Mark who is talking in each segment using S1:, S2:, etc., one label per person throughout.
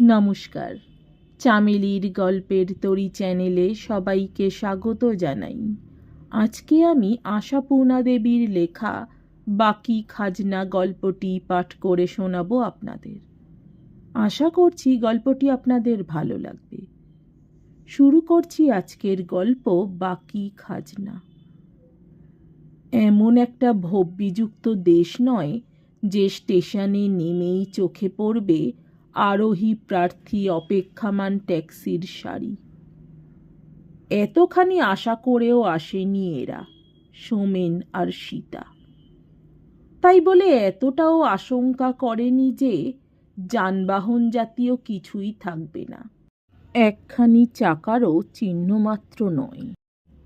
S1: নমস্কার, চামেলির গল্পের তরী চ্যানেলে সবাইকে স্বাগত জানাই। আজকে আমি আশাপূর্ণা দেবীর লেখা বাকি খাজনা গল্পটি পাঠ করে শোনাবো আপনাদের। আশা করছি গল্পটি আপনাদের ভালো লাগবে। শুরু করছি আজকের গল্প বাকি খাজনা। এমন একটা ভব্যযুক্ত দেশ নয় যে স্টেশনে নেমেই চোখে পড়বে আরোহী প্রার্থী অপেক্ষামান ট্যাক্সির সারি। এতখানি আশা করেও আসেনি এরা, সোমেন আর সীতা। তাই বলে এতটাও আশঙ্কা করেনি যে যানবাহন জাতীয় কিছুই থাকবে না, একখানি চাকারও চিহ্নমাত্র নয়।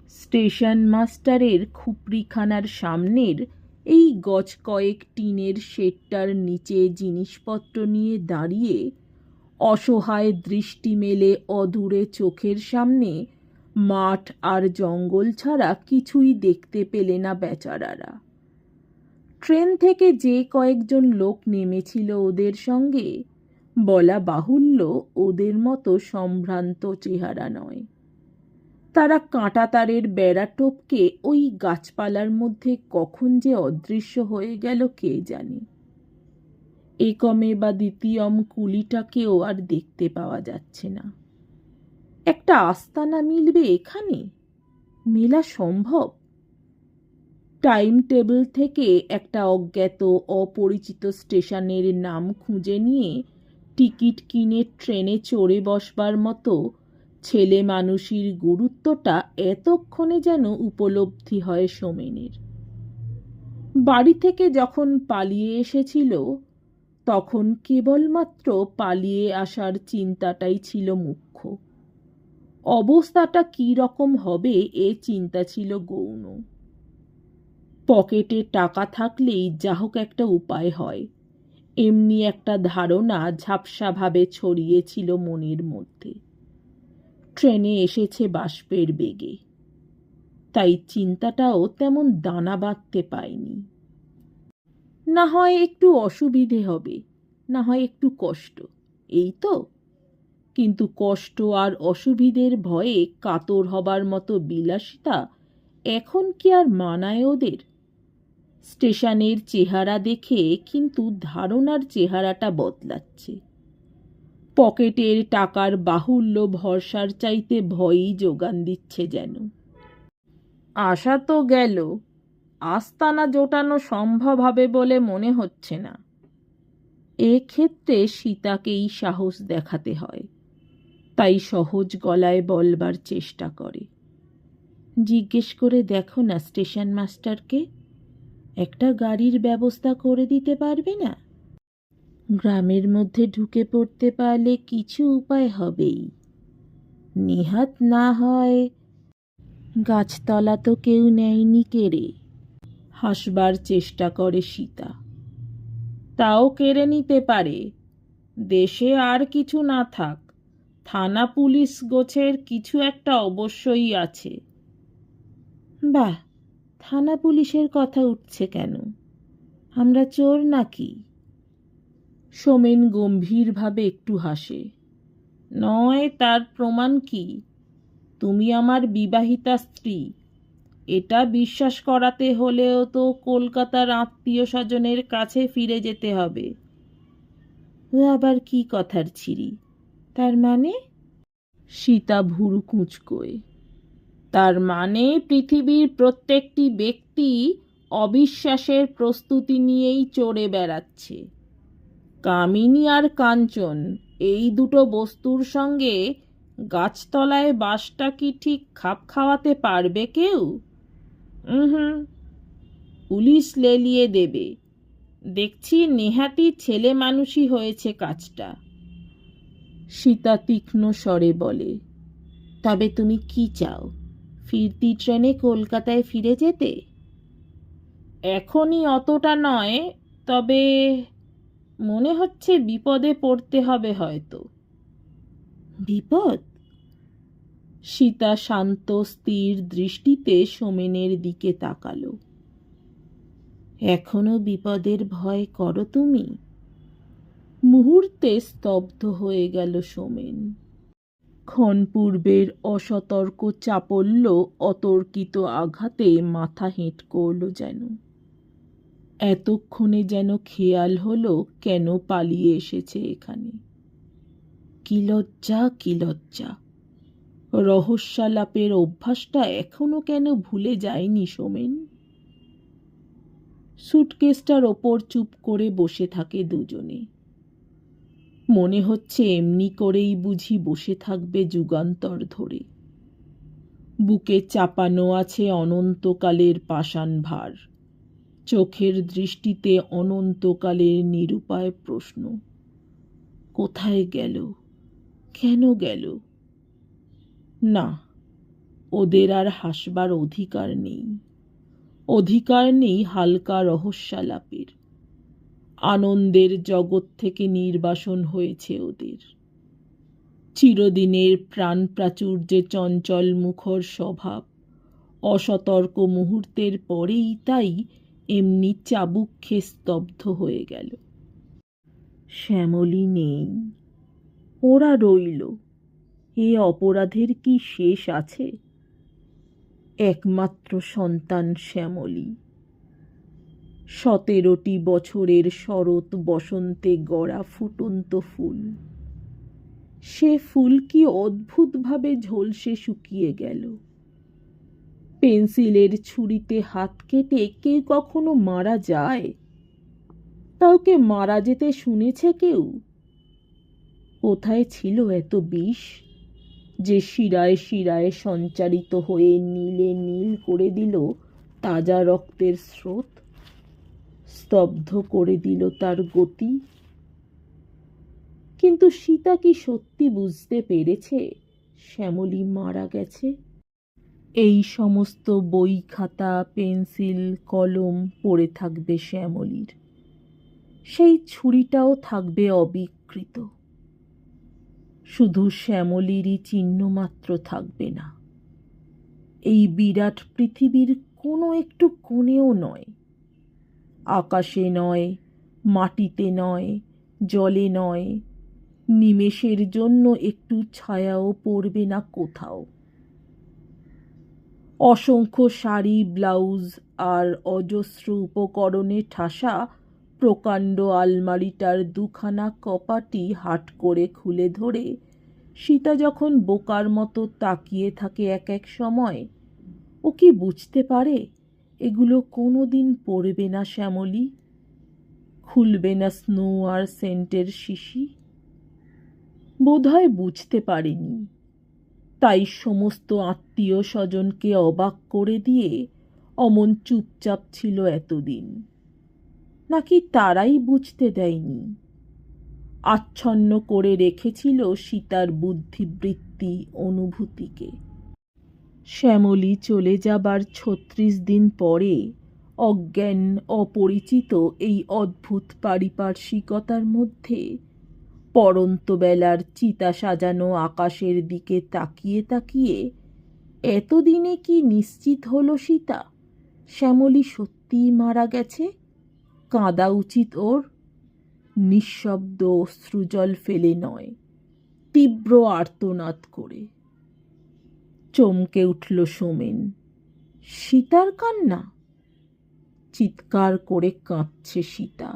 S1: স্টেশন মাস্টারের খুপড়িখানার সামনের এই গজ কয়েক টিনের শেডটার নিচে জিনিসপত্র নিয়ে দাঁড়িয়ে অসহায় দৃষ্টি মেলে অদূরে চোখের সামনে মাঠ আর জঙ্গল ছাড়া কিছুই দেখতে পেলে না বেচারারা। ট্রেন থেকে যে কয়েকজন লোক নেমেছিল ওদের সঙ্গে, বলা বাহুল্য ওদের মতো সম্ভ্রান্ত চেহারা নয়। তারা কাঁটাতারের বেড়া টপকে ওই গাছপালার মধ্যে কখন যে অদৃশ্য হয়ে গেল কে জানে। একমে বা দ্বিতীয়ম কুলিটাকেও আর দেখতে পাওয়া যাচ্ছে না। একটা আস্তানা মিলবে এখানে? মেলা সম্ভব? টাইম টেবিল থেকে একটা অজ্ঞাত অপরিচিত স্টেশনের নাম খুঁজে নিয়ে টিকিট কিনে ট্রেনে চড়ে বসবার মতো ছেলে মানুষের গুরুত্বটা এতক্ষণে যেন উপলব্ধি হয় সোমেনের। বাড়ি থেকে যখন পালিয়ে এসেছিল তখন কেবলমাত্র পালিয়ে আসার চিন্তাটাই ছিল মুখ্য। অবস্থাটা কী রকম হবে এ চিন্তা ছিল গৌণ। পকেটে টাকা থাকলেই যা হোক একটা উপায় হয়, এমনি একটা ধারণা ঝাপসাভাবে ছড়িয়েছিল মনের মধ্যে। ট্রেনে এসেছে বাষ্পের বেগে, তাই চিন্তাটাও তেমন দানা বাঁধতে পায়নি। না হয় একটু অসুবিধে হবে, না হয় একটু কষ্ট, এই তো। কিন্তু কষ্ট আর অসুবিধের ভয়ে কাতর হবার মতো বিলাসিতা এখন কি আর মানায় ওদের? স্টেশনের চেহারা দেখে কিন্তু ধারণার চেহারাটা বদলাচ্ছে। পকেটের টাকার বাহুল্য ভরসার চাইতে ভয়ই যোগান দিচ্ছে যেন। আশা তো গেল, আস্তানা জোটানো সম্ভব হবে বলে মনে হচ্ছে না। এক্ষেত্রে সীতাকেই সাহস দেখাতে হয়, তাই সহজ গলায় বলবার চেষ্টা করে। জিজ্ঞেস করে দেখো না স্টেশন মাস্টারকে, একটা গাড়ির ব্যবস্থা করে দিতে পারবে না? গ্রামের মধ্যে ঢুকে পড়তে পারলে কিছু উপায় হবেই। নেহাত না হয় গাছতলা তো কেউ নেয়নি কেড়ে। হাসবার চেষ্টা করে সীতা। তাও কেড়ে নিতে পারে, দেশে আর কিছু না থাক, থানা পুলিশ গোছের কিছু একটা অবশ্যই আছে। বাহ, থানা পুলিশের কথা উঠছে কেন? আমরা চোর নাকি? সোমেন গম্ভীরভাবে একটু হাসে। নয়, তার প্রমাণ কি? তুমি আমার বিবাহিতা স্ত্রী। এটা বিশ্বাস করাতে হলেও তো কলকাতার আত্মীয় স্বজনের কাছে ফিরে যেতে হবে। ও আবার কি কথার ছিরি? তার মানে? সীতা ভুরু কুঁচকোয়। তার মানে পৃথিবীর প্রত্যেকটি ব্যক্তি অবিশ্বাসের প্রস্তুতি নিয়েই চড়ে বেড়াচ্ছে। কামিনী আর কাঞ্চন, এই দুটো বস্তুর সঙ্গে গাছতলায় বাসটা কি ঠিক খাপ খাওয়াতে পারবে কেউ? হুম, পুলিশ লেলিয়ে দেবে। দেখছি নেহাতি ছেলে মানুষই হয়েছে কাজটা। সীতা তীক্ষ্ণ স্বরে বলে। তবে তুমি কি চাও? ফিরতি ট্রেনে কলকাতায় ফিরে যেতে? এখনই অতটা নয়, তবে মনে হচ্ছে বিপদে পড়তে হবে হয়তো। বিপদ? সীতা শান্ত স্থির দৃষ্টিতে সোমেনের দিকে তাকালো। এখনো বিপদের ভয় করো তুমি? মুহূর্তে স্তব্ধ হয়ে গেল সোমেন। ক্ষণ পূর্বের অসতর্ক চাপল্য অতর্কিত আঘাতে মাথা হেঁট করল যেন। এতক্ষণে যেন খেয়াল হলো কেন পালিয়ে এসেছে এখানে। কি লজ্জা, কি লজ্জা! রহস্যালাপের অভ্যাসটা এখনো কেন ভুলে যায়নি সোমেন? সুটকেসটার ওপর চুপ করে বসে থাকে দুজনে। মনে হচ্ছে এমনি করেই বুঝি বসে থাকবে যুগান্তর ধরে। বুকে চাপানো আছে অনন্তকালের পাষাণ ভার, চোখের দৃষ্টিতে অনন্তকালের নিরুপায় প্রশ্ন। কোথায় গেল? কেন গেল? না, ওদের আর হাসবার অধিকার নেই। অধিকার নেই হালকা রহস্যালাপের। আনন্দের জগৎ থেকে নির্বাসন হয়েছে ওদের। চিরদিনের প্রাণ প্রাচুর্যে চঞ্চল মুখর স্বভাব অসতর্ক মুহূর্তের পরেই তাই এমনি চাবুক খেয়ে স্তব্ধ হয়ে গেল। শ্যামলী নেই, ওরা রইল। এ অপরাধের কি শেষ আছে? একমাত্র সন্তান শ্যামলী, 17টি বছরের শরৎ বসন্তে গড়া ফুটন্ত ফুল। সে ফুল কি অদ্ভুতভাবে ঝলসে শুকিয়ে গেল। পেন্সিলের ছুরিতে হাত কেটে কেউ কখনো মারা যায়? কাউকে মারা যেতে শুনেছে কেউ? কোথায় ছিল এত বিষ যে শিরায় শিরায় সঞ্চারিত হয়ে নীলে নীল করে দিল তাজা রক্তের স্রোত, স্তব্ধ করে দিল তার গতি? কিন্তু সীতা কি সত্যি বুঝতে পেরেছে শ্যামলী মারা গেছে? এই সমস্ত বই খাতা পেন্সিল কলম পড়ে থাকবে শ্যামলীর, সেই ছুরিটাও থাকবে অবিকৃত। শুধু শ্যামলীরই চিহ্ন মাত্র থাকবে না, এই বিরাট পৃথিবীর কোনো একটু কোণেও নয়। আকাশে নয়, মাটিতে নয়, জলে নয়, নিমেষের জন্য একটু ছায়াও পড়বে না কোথাও। অসংখ্য শাড়ি ব্লাউজ আর অজস্র উপকরণে ঠাসা প্রকাণ্ড আলমারিটার দুখানা কপাটি হাট করে খুলে ধরে সীতা যখন বোকার মতো তাকিয়ে থাকে এক এক সময়, ও কি বুঝতে পারে এগুলো কোনো দিন পড়বে না শ্যামলী? খুলবে না স্নো আর সেন্টের শিশি? বোধহয় বুঝতে পারেনি। তাই সমস্ত আত্মীয় স্বজনকে অবাক করে দিয়ে অমন চুপচাপ ছিল এতদিন। নাকি তারাই বুঝতে দেয়নি? আচ্ছন্ন করে রেখেছিল সীতার বুদ্ধিবৃত্তি অনুভূতিকে। শ্যামলী চলে যাবার 36 দিন পরে অজ্ঞান অপরিচিত এই অদ্ভুত পারিপার্শ্বিকতার মধ্যে পড়ন্ত বেলার চিতা সাজানো আকাশের দিকে তাকিয়ে তাকিয়ে এতদিনে কি নিশ্চিত হলো সীতা শ্যামলী সত্যিই মারা গেছে? কাঁদা উচিত ওর, নিঃশব্দ অশ্রুজল ফেলে নয়, তীব্র আর্তনাদ করে। চমকে উঠল সোমেন। সীতার কান্না! চিৎকার করে কাঁদছে সীতা।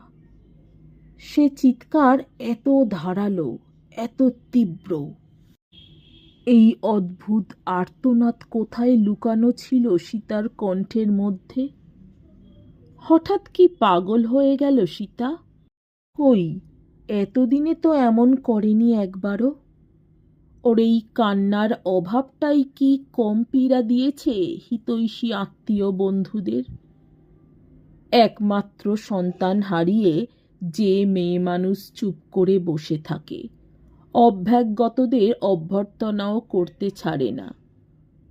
S1: সে চিৎকার এত ধারালো, এত তীব্র। এই অদ্ভুত আর্তনাদ কোথায় লুকানো ছিল সীতার কণ্ঠের মধ্যে? হঠাৎ কি পাগল হয়ে গেল সীতা? কই, এতদিনে তো এমন করেনি একবারও। ওর এই কান্নার অভাবটাই কি কম পীড়া দিয়েছে হিতৈষী আত্মীয় বন্ধুদের? একমাত্র সন্তান হারিয়ে যে মেয়ে মানুষ চুপ করে বসে থাকে, অভ্যাগতদের অভ্যর্থনাও করতে ছাড়ে না,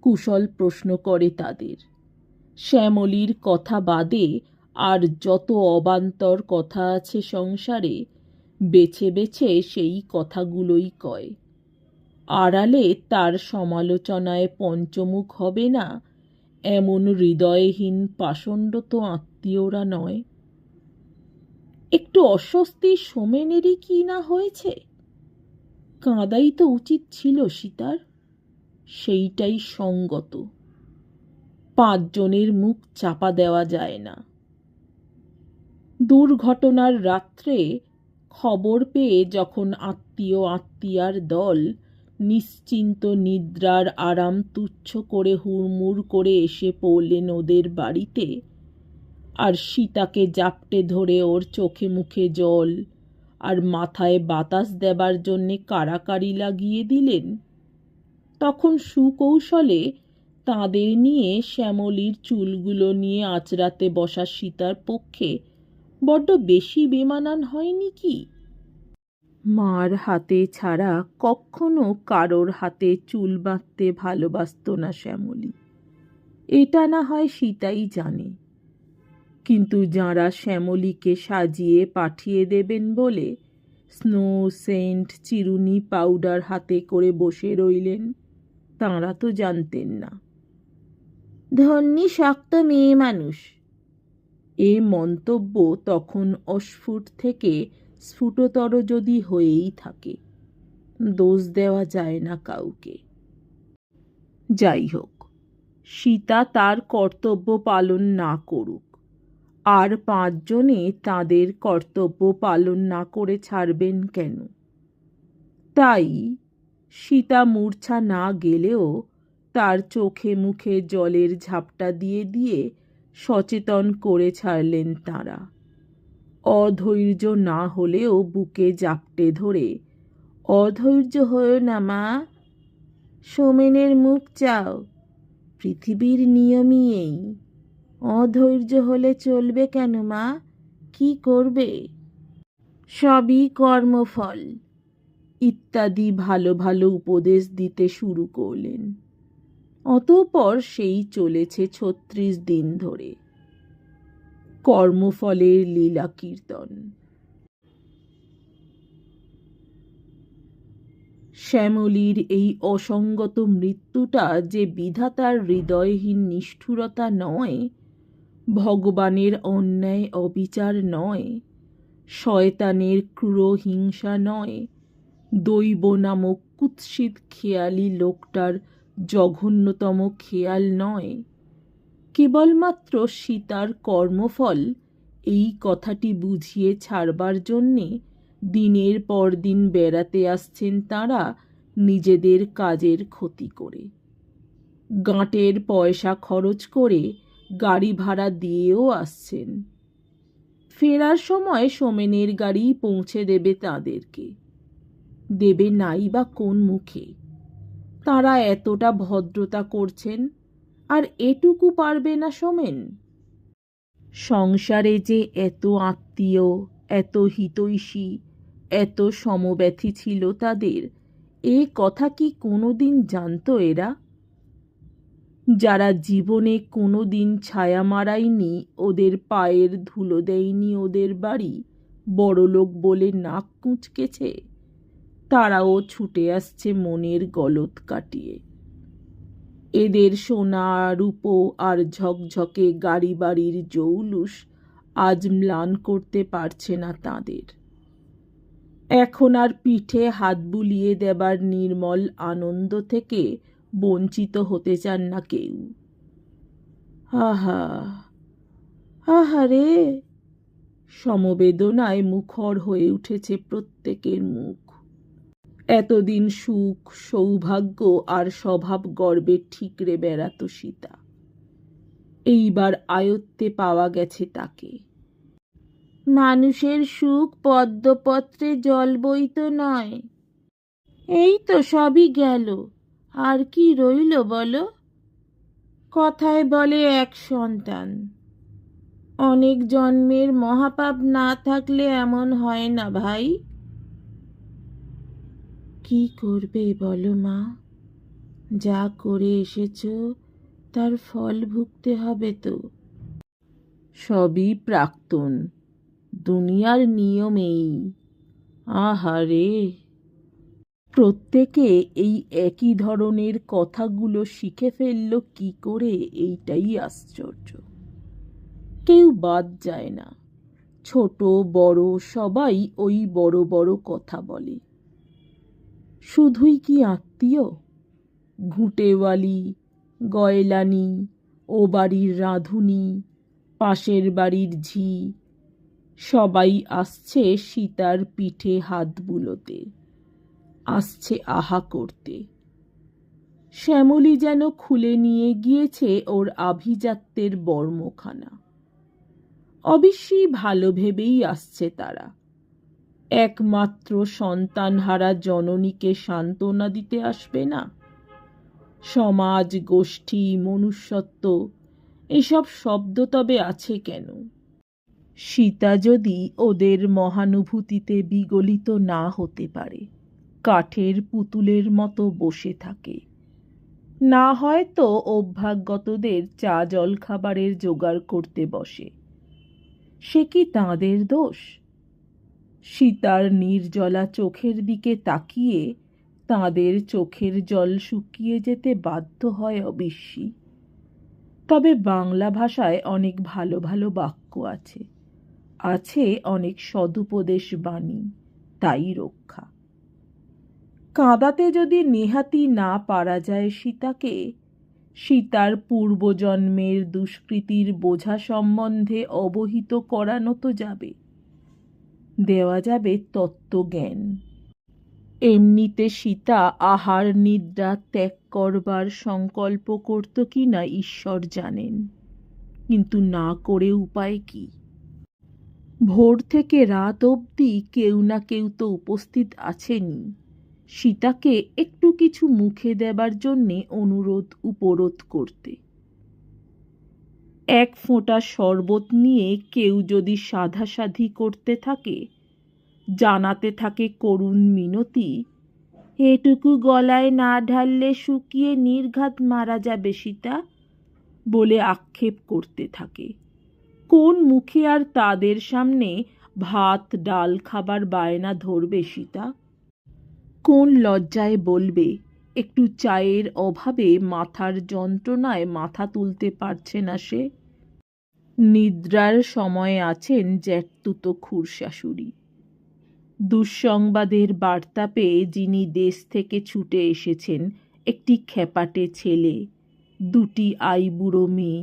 S1: কুশল প্রশ্ন করে তাদের। শ্যামলীর কথা বাদে আর যত অবান্তর কথা আছে সংসারে, বেছে বেছে সেই কথাগুলোই কয়। আড়ালে তার সমালোচনায় পঞ্চমুখ হবে না এমন হৃদয়হীন পাষণ্ড তো আত্মীয়রা নয়। একটু অস্বস্তি সোমেনেরই কি না হয়েছে? কাঁদাই তো উচিত ছিল সীতার, সেইটাই সঙ্গত। 5 জনের মুখ চাপা দেওয়া যায় না। দুর্ঘটনার রাত্রে খবর পেয়ে যখন আত্মীয় আত্মীয়ার দল নিশ্চিন্ত নিদ্রার আরাম তুচ্ছ করে হুড়মুড় করে এসে পড়লেন ওদের বাড়িতে, আর সীতাকে জাপটে ধরে ওর চোখে মুখে জল আর মাথায় বাতাস দেবার জন্যে কাড়াকাড়ি লাগিয়ে দিলেন, তখন সুকৌশলে তাঁদের নিয়ে শ্যামলীর চুলগুলো নিয়ে আঁচড়াতে বসা সীতার পক্ষে বড্ড বেশি বেমানান হয়নি কি? মার হাতে ছাড়া কখনো কারোর হাতে চুল বাঁধতে ভালোবাসত না শ্যামলী, এটা না হয় সীতাই জানে। কিন্তু যাঁরা শ্যামলীকে সাজিয়ে পাঠিয়ে দেবেন বলে স্নো সেন্ট চিরুনি পাউডার হাতে করে বসে রইলেন, তাঁরা তো জানতেন না। ধন্যী শক্ত মেয়ে মানুষ, এ মন্তব্য তখন অস্ফুট থেকে স্ফুটতর যদি হয়েই থাকে, দোষ দেওয়া যায় না কাউকে। যাই হোক, সীতা তার কর্তব্য পালন না করুক, আর 5 জনে তাদের কর্তব্য পালন না করে ছাড়বেন কেন? তাই সীতা মূর্ছা না গেলেও তার চোখে মুখে জলের ঝাপটা দিয়ে দিয়ে সচেতন করে ছাড়লেন তাঁরা। অধৈর্য না হলেও বুকে জাপটে ধরে, অধৈর্য হয়েও না মা, সোমেনের মুখ চাও, পৃথিবীর নিয়মই এই, অধৈর্য হলে চলবে কেন মা, কি করবে, সবই কর্মফল, ইত্যাদি ভালো ভালো উপদেশ দিতে শুরু করলেন। অতঃপর সেই চলেছে 36 দিন ধরে কর্মফলের লীলা কীর্তন। শ্যামলীর এই অসঙ্গত মৃত্যুটা যে বিধাতার হৃদয়হীন নিষ্ঠুরতা নয়, ভগবানের অন্যায় অবিচার নয়, শয়তানের ক্রূর হিংসা নয়, দৈব নামক কুৎসিত খেয়ালি লোকটার জঘন্যতম খেয়াল নয়, কেবলমাত্র সীতার কর্মফল, এই কথাটি বুঝিয়ে ছাড়বার জন্যে দিনের পর দিন বেড়াতে আসছেন তাঁরা নিজেদের কাজের ক্ষতি করে, গাঁটের পয়সা খরচ করে গাড়ি ভাড়া দিয়েও আসছেন। ফেরার সময় সোমেনের গাড়ি পৌঁছে দেবে তাঁদেরকে, দেবে নাই বা কোন মুখে? তাঁরা এতটা ভদ্রতা করছেন, আর এটুকু পারবে না সোমেন? সংসারে যে এত আত্মীয়, এত হিতৈষী, এত সমব্যথী ছিল তাদের, এ কথা কি কোনোদিন জানতো এরা? যারা জীবনে কোনোদিন ছায়া মারায়নি, ওদের পায়ের ধুলো দেয়নি ওদের বাড়ি, বড়লোক বলে নাক কুঁচকেছে, তারাও ছুটে আসছে মনের গলদ কাটিয়ে। এদের সোনা রূপো আর ঝকঝকে গাড়ি বাড়ির জৌলুস আজ ম্লান করতে পারছে না তাদের। এখন আর পিঠে হাত বুলিয়ে দেবার নির্মল আনন্দ থেকে বঞ্চিত হতে চান না কেউ। আহা আহারে, সমবেদনায় মুখর হয়ে উঠেছে প্রত্যেকের মুখ। এতদিন সুখ, সৌভাগ্য আর স্বভাব গর্বে ঠিকরে বেড়াত সীতা, এইবার আয়ত্তে পাওয়া গেছে তাকে। মানুষের সুখ পদ্মপত্রে জল বইত নয়, এই তো সবই গেল, আর কি রইল বলো? কথায় বলে 1 সন্তান, অনেক জন্মের মহাপাপ না থাকলে এমন হয় না ভাই। কি করবে বলো মা, যা করে এসেছ তার ফল ভুগতে হবে তো। সবই প্রাক্তন, দুনিয়ার নিয়মেই। আহারে, প্রত্যেকে এই একই ধরনের কথাগুলো শিখে ফেলল কি করে, এইটাই আশ্চর্য। কেউ বাদ যায় না, ছোট বড় সবাই ওই বড় বড় কথা বলে। শুধুই কি আত্মীয়? ঘুঁটেওয়ালি, গয়লানি, ও বাড়ির রাঁধুনি, পাশের বাড়ির ঝি, সবাই আসছে সীতার পিঠে হাত বুলোতে, আসছে আহা করতে। শ্যামলী যেন খুলে নিয়ে গিয়েছে ওর আভিজাত্যের বর্মখানা। অবশ্যই ভালো ভেবেই আসছে তারা। একমাত্র সন্তানহারা জননীকে সান্ত্বনা দিতে আসবে না? সমাজ, গোষ্ঠী, মনুষ্যত্ব এসব শব্দ তবে আছে কেন? সীতা যদি ওদের মহানুভূতিতে বিগলিত না হতে পারে, কাঠের পুতুলের মতো বসে থাকে, না হয়তো অভ্যাগতদের চা জল খাবারের জোগাড় করতে বসে, সে কি তাঁদের দোষ? সীতার নির্জলা চোখের দিকে তাকিয়ে তাঁদের চোখের জল শুকিয়ে যেতে বাধ্য হয় অবশ্যই। তবে বাংলা ভাষায় অনেক ভালো ভালো বাক্য আছে, আছে অনেক সদুপদেশ বাণী, তাই রক্ষা। কাঁদাতে যদি নেহাতি না পারা যায় সীতাকে, সীতার পূর্বজন্মের দুষ্কৃতির বোঝা সম্বন্ধে অবহিত করানো তো যাবে, দেওয়া যাবে তত্ত্বজ্ঞান। এমনিতে সীতা আহার নিদ্রা ত্যাগ করবার সংকল্প করত কি না ঈশ্বর জানেন, কিন্তু না করে উপায় কি? ভোর থেকে রাত অবধি কেউ না কেউ তো উপস্থিত আছেনই সীতাকে একটু কিছু মুখে দেবার জন্যে অনুরোধ উপরোধ করতে। এক ফোঁটা শরবত নিয়ে কেউ যদি সাধাসাধি করতে থাকে, জানাতে থাকে করুণ মিনতি, এটুকু গলায় না ঢাললে শুকিয়ে নির্ঘাত মারা যাবে সীতা, বলে আক্ষেপ করতে থাকে, কোন মুখে আর তাদের সামনে ভাত ডাল খাবার বায়না ধরবে সীতা? কোন লজ্জায় বলবে একটু চায়ের অভাবে মাথার যন্ত্রণায় মাথা তুলতে পারছে না সে? নিদ্রার সময়ে আছেন জ্যাঠতুতো খুড়শাশুড়ি। দুঃসংবাদের বার্তা পেয়ে যিনি দেশ থেকে ছুটে এসেছেন একটি খ্যাপাটে ছেলে, দুটি আইবুড়ো মেয়ে,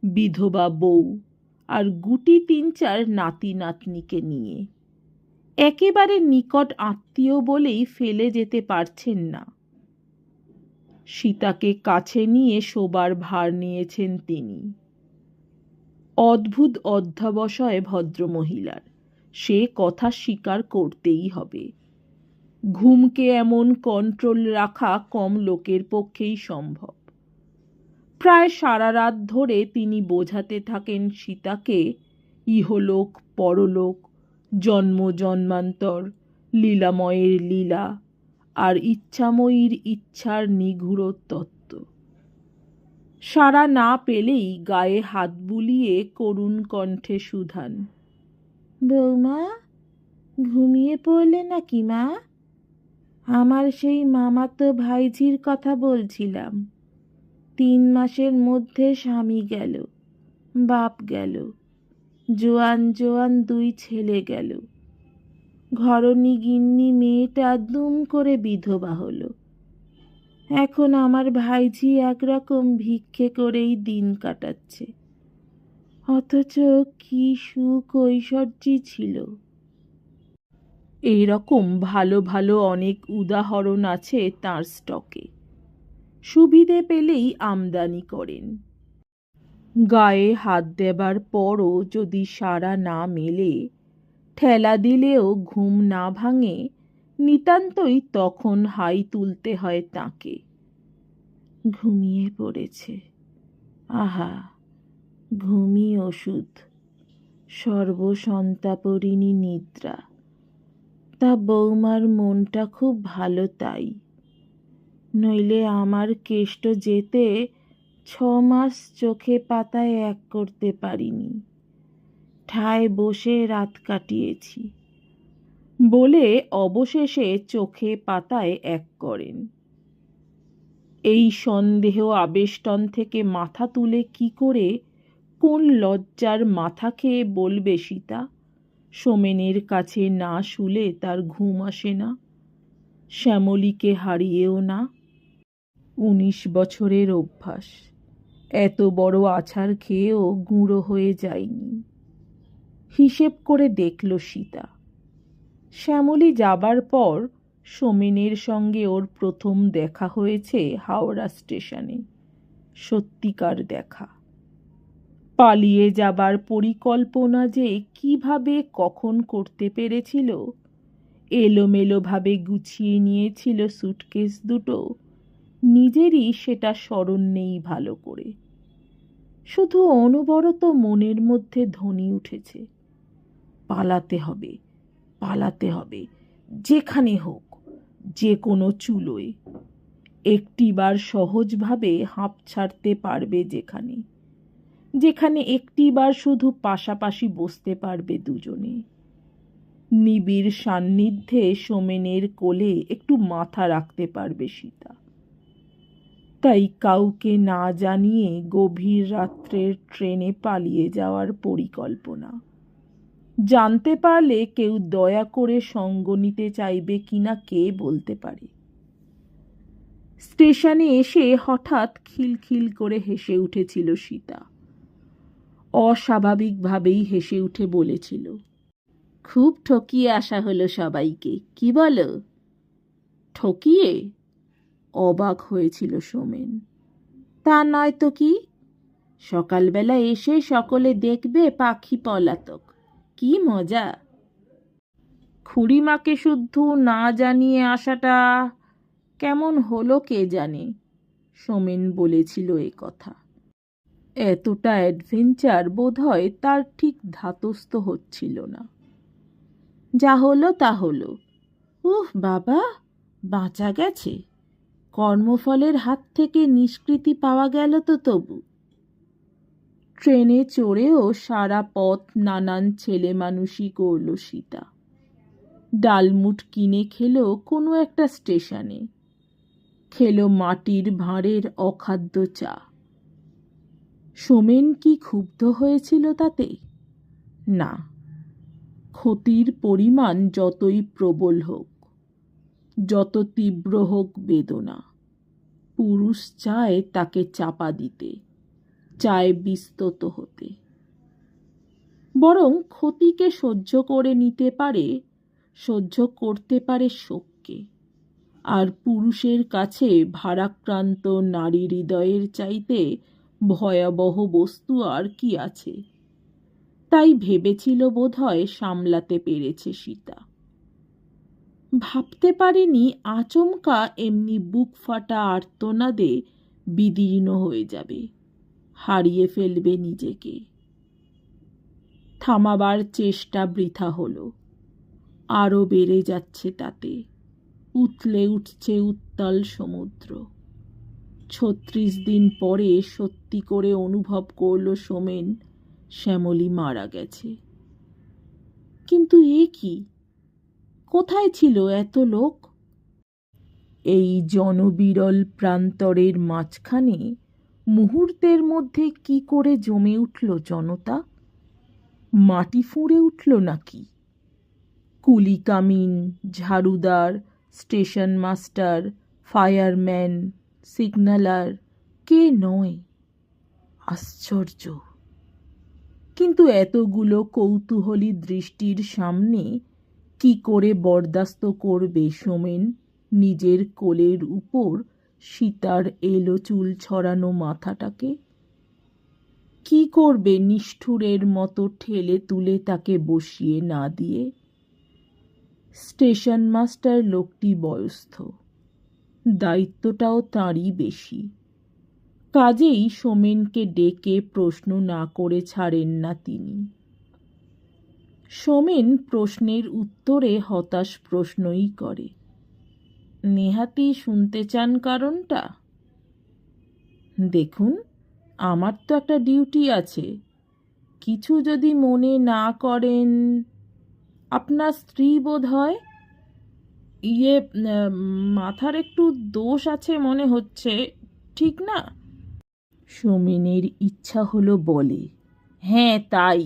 S1: বিধবা বউ আর গুটি ৩-৪ নাতি নাতনিকে নিয়ে। একেবারে নিকট আত্মীয় বলেই ফেলে যেতে পারছেন না। সীতাকে কাছে নিয়ে শোবার ভার নিয়েছেন তিনি। অদ্ভুত অধ্যবসায় ভদ্রমহিলার, সে কথা স্বীকার করতেই হবে। ঘুমকে এমন কন্ট্রোল রাখা কম লোকের পক্ষেই সম্ভব। প্রায় সারা রাত ধরে তিনি বোঝাতে থাকেন সীতাকে ইহলোক পরলোক, জন্ম জন্মান্তর, লীলাময়ের লীলা আর ইচ্ছাময়ীর ইচ্ছার নিগূঢ় তত্ত্ব। সারা না পেলেই গায়ে হাত বুলিয়ে করুণ কণ্ঠে শুধান, বৌমা ঘুমিয়ে পড়লে নাকি মা? আমার সেই মামাতো ভাইঝির কথা বলছিলাম। 3 মাসের মধ্যে স্বামী গেল, বাপ গেল, জোয়ান জোয়ান 2 ছেলে গেল। ঘরণী গিন্নি মেয়েটা দুম করে বিধবা হলো। এখন আমার ভাইঝি একরকম ভিক্ষে করেই দিন কাটাচ্ছে। অথচ কি সুখ ঐশ্বর্যই ছিল। এইরকম ভালো ভালো অনেক উদাহরণ আছে তাঁর স্টকে। সুবিধে পেলেই আমদানি করেন। গায়ে হাত দেবার পরও যদি সাড়া না মেলে, ঠেলা দিলেও ঘুম না ভাঙে, নিতান্তই তখন হাই তুলতে হয় তাঁকে। ঘুমিয়ে পড়েছে, আহা ঘুমই ওষুধ, সর্বসন্তাপরিণী নিদ্রা। তা বৌমার মনটা খুব ভালো তাই, নইলে আমার কেষ্ট যেতে 6 মাস চোখে পাতায় এক করতে পারিনি, ঠায় বসে রাত কাটিয়েছি, বলে অবশেষে চোখে পাতায় এক করেন। এই সন্দেহ আবেষ্টন থেকে মাথা তুলে কি করে, কোন লজ্জার মাথা খেয়ে বলবে সীতা, সোমেনের কাছে না শুলে তার ঘুম আসে না, শ্যামলীকে হারিয়েও না। 19 বছরের অভ্যাস, এত বড় আছাড় খেয়েও গুঁড়ো হয়ে যায়নি। হিসেব করে দেখল সীতা। শ্যামলী যাবার পর সোমেনের সঙ্গে ওর প্রথম দেখা হয়েছে হাওড়া স্টেশনে। সত্যিকার দেখা। পালিয়ে যাবার পরিকল্পনা যে কিভাবে কখন করতে পেরেছিল, এলোমেলোভাবে গুছিয়ে নিয়েছিল সুটকেস দুটো, নিজেরই সেটা স্মরণ নেই ভালো করে। শুধু অনবরত মনের মধ্যে ধ্বনি উঠেছে, পালাতে হবে, পালাতে হবে, যেখানে হোক, যে কোনো চুলোয়। একটিবার সহজভাবে হাঁপ ছাড়তে পারবে, যেখানে যেখানে একটিবার শুধু পাশাপাশি বসতে পারবে দুজনে। নিবিড় সান্নিধ্যে সোমেনের কোলে একটু মাথা রাখতে পারবে সীতা। তাই কাউকে না জানিয়ে গভীর রাত্রের ট্রেনে পালিয়ে যাওয়ার পরিকল্পনা। জানতে পারলে কেউ দয়া করে সঙ্গ নিতে চাইবে কিনা কে বলতে পারে। স্টেশনে এসে হঠাৎ খিলখিল করে হেসে উঠেছিল সীতা। অস্বাভাবিকভাবেই হেসে উঠে বলেছিল, খুব ঠকিয়ে আসা হলো সবাইকে, কি বলো? ঠকিয়ে? অবাক হয়েছিল সোমেন। তা নয় তো কি। সকালবেলা এসে সকলে দেখবে পাখি পলাতক, কি মজা। খুড়িমাকে শুদ্ধ না জানিয়ে আসাটা কেমন হলো কে জানে। সোমেন বলেছিল এ কথা। এতটা অ্যাডভেঞ্চার বোধহয় তার ঠিক ধাতস্থ হচ্ছিল না। যা হলো তা হলো। বাবা, বাঁচা গেছে। কর্মফলের হাত থেকে নিষ্কৃতি পাওয়া গেল তো তবু। ট্রেনে চড়েও সারা পথ নানান ছেলে মানুষই করল সীতা। ডালমুট কিনে খেলো কোনো একটা স্টেশনে, খেলো মাটির ভাঁড়ের অখাদ্য চা। সোমেন কি ক্ষুব্ধ হয়েছিল তাতে? না। ক্ষতির পরিমাণ যতই প্রবল হোক, যত তীব্র হোক বেদনা, পুরুষ চায় তাকে চাপা দিতে, চায় বিস্তত হতে। বরং ক্ষতিকে সহ্য করে নিতে পারে, সহ্য করতে পারে শোককে। আর পুরুষের কাছে ভারাক্রান্ত নারী হৃদয়ের চাইতে ভয়াবহ বস্তু আর কি আছে। তাই ভেবেছিল বোধহয় সামলাতে পেরেছে সীতা। ভাবতে পারেনি আচমকা এমনি বুক ফাটা আর্তনাদে বিদীর্ণ হয়ে যাবে, হারিয়ে ফেলবে নিজেকে। থামাবার চেষ্টা বৃথা হলো, আরও বেড়ে যাচ্ছে তাতে। উথলে উঠছে উত্তাল সমুদ্র। 36 দিন পরে সত্যি করে অনুভব করল সোমেন, শ্যামলী মারা গেছে। কিন্তু এ কি? কোথায় ছিল এত লোক? এই জনবিরল প্রান্তরের মাঝখানে মুহূর্তের মধ্যে কি করে জমে উঠল জনতা? মাটি ফুঁড়ে উঠল নাকি? কুলি কামিন, ঝাড়ুদার, স্টেশন মাস্টার, ফায়ারম্যান, সিগন্যালার, কে নয়? আশ্চর্য। কিন্তু এতগুলো কৌতূহলী দৃষ্টির সামনে কি করে বরদাস্ত করবে সোমেন নিজের কোলের উপর সীতার এলো চুল ছড়ানো মাথাটাকে? কি করবে নিষ্ঠুরের মতো ঠেলে তুলে তাকে বসিয়ে না দিয়ে? স্টেশন মাস্টার লোকটি বয়স্ক, দায়িত্বটাও তাঁরই বেশি। কাজেই সোমেনকে ডেকে প্রশ্ন না করে ছাড়েন না তিনি। সোমেন প্রশ্নের উত্তরে হতাশ প্রশ্নই করে। নেহাতি শুনতে চান কারণটা? দেখুন, আমার তো একটা ডিউটি আছে। কিছু যদি মনে না করেন। আপনার স্ত্রী বোধ হয়? মাথার একটু দোষ আছে মনে হচ্ছে, ঠিক না? সোমেনের ইচ্ছা হলো বলে, হ্যাঁ তাই।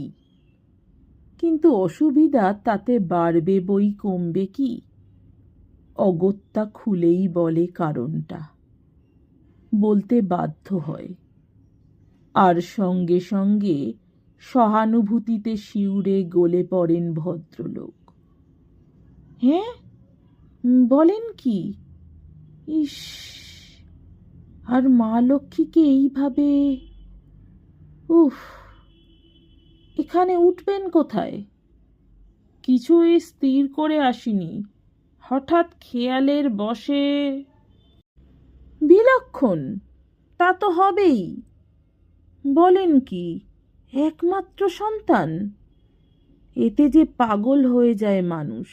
S1: কিন্তু অসুবিধা তাতে বাড়বে বই কমবে কি? অগত্যা খুলেই বলে কারণটা, বলতে বাধ্য হয়, আর সঙ্গে সঙ্গে সহানুভূতিতে শিউরে গলে পড়েন ভদ্রলোক। হ্যাঁ, বলেন কি? ইস, আর মা লক্ষ্মীকে এইভাবে! উফ, এখানে উঠবেন কোথায়? কিছুই স্থির করে আসিনি, হঠাৎ খেয়ালের বশে। বিলক্ষণ, তা তো হবেই। বলেন কি, একমাত্র সন্তান? এতে যে পাগল হয়ে যায় মানুষ।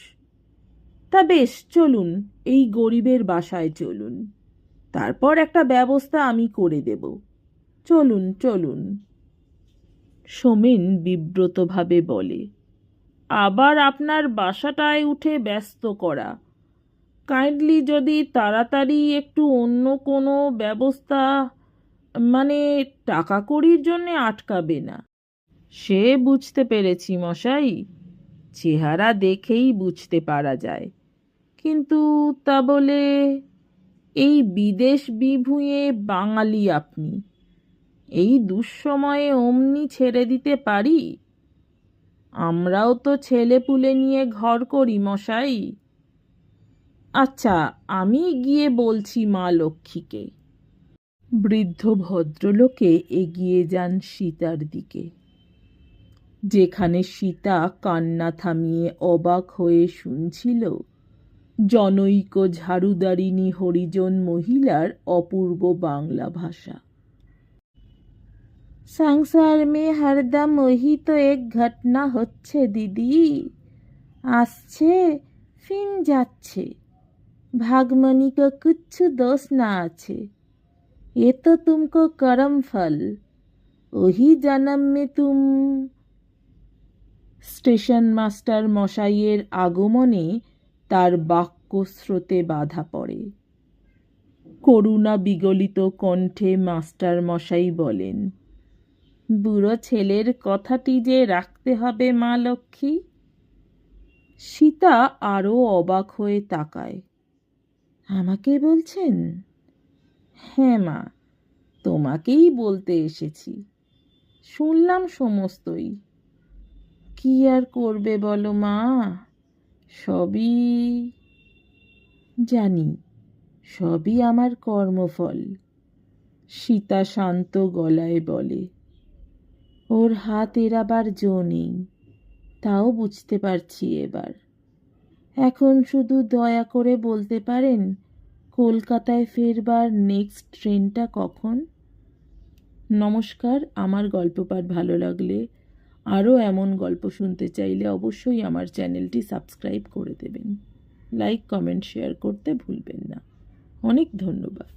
S1: তা বেশ, চলুন এই গরিবের বাসায় চলুন, তারপর একটা ব্যবস্থা আমি করে দেব। চলুন চলুন। সোমেন বিব্রতভাবে বলে, আবার আপনার বাসাটায় উঠে ব্যস্ত করা। কাইন্ডলি যদি তাড়াতাড়ি একটু অন্য কোনো ব্যবস্থা, মানে টাকা কড়ির জন্যে আটকাবে না। সে বুঝতে পেরেছি মশাই, চেহারা দেখেই বুঝতে পারা যায়। কিন্তু তা বলে এই বিদেশ বিভুঁয়ে বাঙালি আপনি, এই দুঃসময়ে অমনি ছেড়ে দিতে পারি? আমরাও তো ছেলেপুলে নিয়ে ঘর করি মশাই। আচ্ছা, আমি গিয়ে বলছি মা লক্ষ্মীকে। বৃদ্ধ ভদ্রলোকে এগিয়ে যান সীতার দিকে, যেখানে সীতা কান্না থামিয়ে অবাক হয়ে শুনছিল জনৈক ঝাড়ুদারিণী হরিজন মহিলার অপূর্ব বাংলা ভাষা। সংসার মে হরদম ওহি তো এক ঘটনা হচ্ছে দিদি, আসছে ফিন যাচ্ছে, ভাগমনি को कुछ दोष ना আছে, ये तो तुमको करम फल, ওহি জনম মে তুম। স্টেশন মাস্টার মশাইয়ের আগমনে তার বাক্য স্রোতে বাধা পড়ে। করুণা বিগলিত কণ্ঠে মাস্টার মশাই বলেন, বুড়ো ছেলের কথাটি যে রাখতে হবে মা লক্ষ্মী। সীতা আরও অবাক হয়ে তাকায়। আমাকে বলছেন? হ্যাঁ মা, তোমাকেই বলতে এসেছি। শুনলাম সমস্তই। কি আর করবে বলো মা, সবই জানি, সবই আমার কর্মফল। সীতা শান্ত গলায় বলে, ওর হাত এড়াবার জো নেই, তাও বুঝতে পারছি এবার। এখন শুধু দয়া করে বলতে পারেন কলকাতায় ফেরবার নেক্সট ট্রেনটা কখন? নমস্কার। আমার গল্প পাঠ ভালো লাগলে, আরও এমন গল্প শুনতে চাইলে অবশ্যই আমার চ্যানেলটি সাবস্ক্রাইব করে দেবেন। লাইক, কমেন্ট, শেয়ার করতে ভুলবেন না। অনেক ধন্যবাদ।